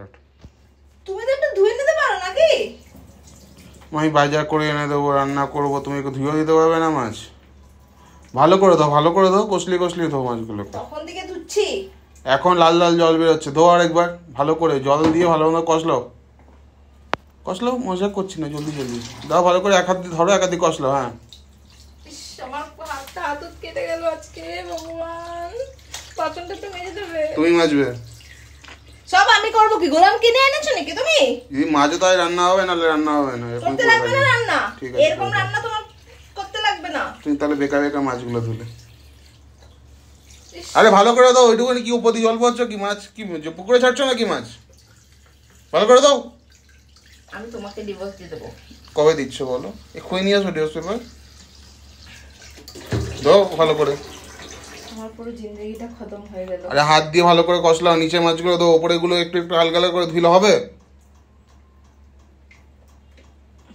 Start. তুমি তো একটু ধুয়ে নিতে পারো নাকি? আমি বাজার করে এনে দেবো, রান্না করবো, তুমি একটু ধুয়ে দিতে পারবে না মাছ? ভালো করে দাও, ভালো করে দাও, কষলি কষলি ধো মাছগুলো। তখন থেকে ধুচ্ছি। এখন লাল লাল জল বেরোচ্ছে, ধো আরেকবার ভালো করে জল দিয়ে ভালো মতো কষলো কষলো। মজা করছি না, জলদি জলদি দাও, ভালো করে এক হাত দিয়ে ধরো, এক হাত দিয়ে কষলো। হ্যাঁ আমার হাতটা হাত কেটে গেল আজকে, ভগবান। বাসনটা তো মেজে দেবে। তুমি মাজবে সব আমি করবো কি? গোলাম কিনে এনেছো নাকি তুমি? যদি মাজো তাই রান্না হবে, নাহলে রান্না হবে না। করতে লাগবে না রান্না, ঠিক আছে, এরকম রান্না তোমার করতে লাগবে না। তুমি তাহলে বেকার বেকার মাছগুলো ধুলে। আরে ভালো করে দাও, ওইটুকুনি কি উপর দিয়ে জল পড়ছো কি? মাছ কি পুকুরে ছাড়ছো নাকি মাছ? ভালো করে দাও। আমি তোমাকে ডিভোর্স দিয়ে দেবো। কবে দিচ্ছ বলো? এক্ষুনি নিয়ে আসো ডিভোর্স পেপার, দাও ভালো করে। আমার পুরো জিন্দগিটা খতম হয়ে গেল। আরে হাত দিয়ে ভালো করে কষলাও, নিচে মাছগুলো দাও, ওপরে গুলো একটু একটু হালকা হালকা করে ধুলে হবে।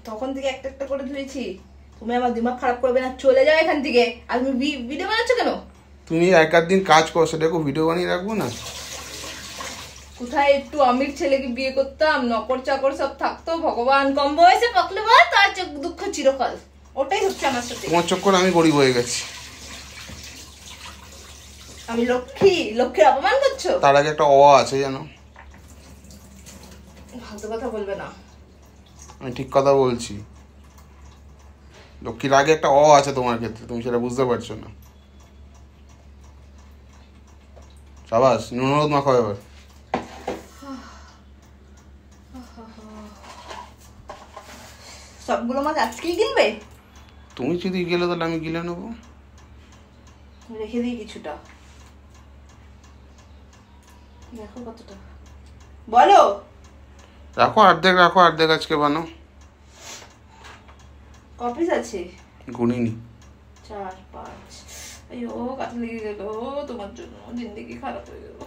তখন থেকে একটা একটা করে ধুয়েছি। তুমি আমার দিমাগ খারাপ করবে না, চলে যাও এখান থেকে। আর তুমি ভিডিও বানাচ্ছ কেন? তুমি এক আধ দিন কাজ করো, সেটাকে ভিডিও বানিয়ে রাখবো না? কোথায় একটু আমির ছেলেকে বিয়ে করতাম, নকর চাকর সব থাকতো, ভগবান। কম বয়সে পকলে বল, তার দুঃখ চিরকাল। ওটাই হচ্ছে আমার সাথে। তোমার চক্কর আমি গরিব হয়ে গেছি। আমি লক্ষ্মী, লক্ষ্মীর অপমান করছো। তার আগে একটা আছে জানো? ফালতু কথা বলবে না। আমি ঠিক কথা বলছি। লক্ষ্মীর আগে একটা আছে তোমার ক্ষেত্রে, তুমি সেটা বুঝতে পারছো না। সাবাস, নুন হলুদ মাখাও এবার। সবগুলো মাছ আজকেই কিনবে? তুমি যদি গেলে তাহলে আমি গিলে নেবো। রেখে দিই কিছুটা, দেখো কতটা। বলো। রাখো অর্ধেক, রাখো অর্ধেক, আজকে বানাও। কপিস আছে? গুনিনি। 4 5। আইও কাছে লেগে গেল, তোমার জন্য জিন্দগি খারাপ হয়ে গেল।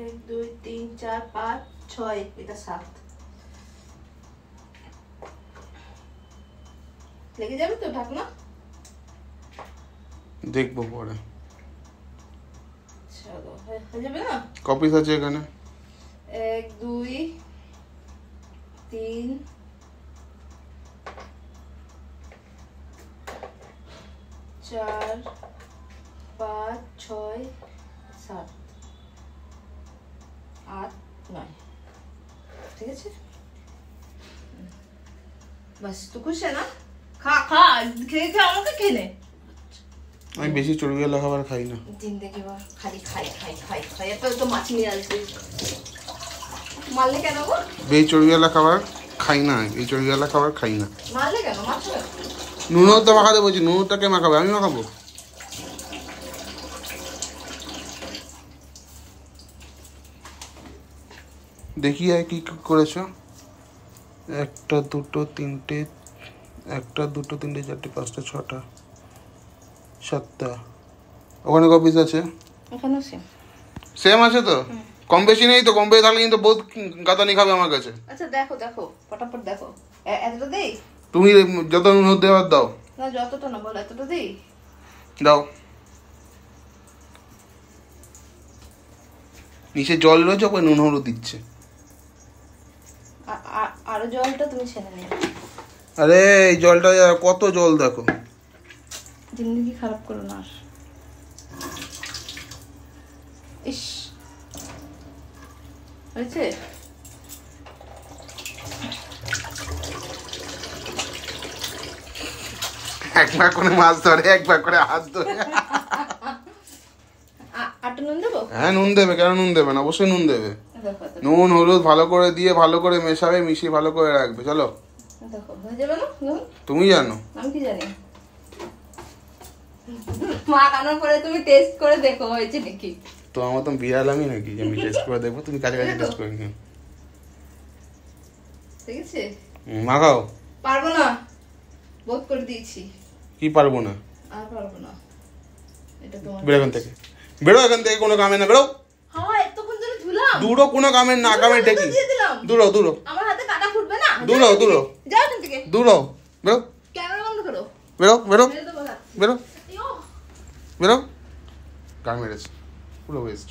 1 2 3 4 5 6, এটা 7 লেগে যাবে তো ঢাকনা? দেখবো পরে। চলো হয়ে যাবে না? কপিস আছে এখানে। 1 2 3 4 5 6 7 8 9, ঠিক আছে? বাস তো খুশি না? খা খা, খেয়ে খেয়ে আমাকে খেলে। আমি বেশি চর্বিওয়ালা খাবার খাই না। জিন্দগি ভর খালি খাই খাই খাই খাই। এত তো মাছ নিয়ে আসবে, মারলে কেন গো? বেশি চর্বিওয়ালা খাবার খাই না, এই চর্বিওয়ালা খাবার খাই না। মারলে কেন? মাছ নুনও তো মাখাতে বলছি, নুনটাকে মাখাবে, আমি মাখাবো? দেখি আর কি করেছো। 1 2 3 1 2 3 4 5 6 7টা। ওখানে কপিস আছে? ওখানে সেম সেম আছে তো? কম বেশি নেই তো? কম বেশি থাকলে কিন্তু বহুত গাতানি খাবে আমার কাছে। আচ্ছা দেখো দেখো, ফটাফট দেখো। এতটা দেই? তুমি যত নুন দেওয়ার দাও। না যতটা না, বল এতটা দেই? দাও। নিচে জল রয়েছে, ওপরে নুন হলুদ দিচ্ছে। আরো জলটা তুমি ছেড়ে নিও। আরে এই জলটা কত জল দেখো। জিন্দগি খারাপ করো না। ইস হয়েছে? একবার করে মাছ ধরে, একবার করে হাত ধরে। আটা নুন দেবো? হ্যাঁ নুন দেবে, কেন নুন দেবে না? অবশ্যই নুন দেবে। নুন হলুদ ভালো করে দিয়ে ভালো করে মেশাবে, মিশিয়ে ভালো করে রাখবে। চলো দেখো হয়ে যাবে না নুন? তুমি জানো, আমি কি জানি? মাখানোর পরে তুমি টেস্ট করে দেখো হয়েছে নাকি। তো আমার তো বিড়ালামই নাকি যে আমি টেস্ট করে দেখবো? তুমি কাছাকাছি টেস্ট করে নিও। ঠিক আছে মাখাও। পারবো না, বোধ করে দিয়েছি। কি পারবো না? আর পারবো না, এটা তোমার। বেরো এখান থেকে, বেরো এখান থেকে, কোনো কামে না, বেরো। হ্যাঁ এতক্ষণ ধরে ধুলাম। দূরো, কোনো কামের না, কামের টেকি। দূরো দূরো, আমার হাতে কাটা ফুটবে না। দূরো দূরো, যাও এখান থেকে। দূরো, বেরো। ক্যামেরা বন্ধ করো। বেরো বেরো মেরে দেবো হাত। বেরো। ইয়ো, বেরো গান মেরেছে পুরো ওয়েস্ট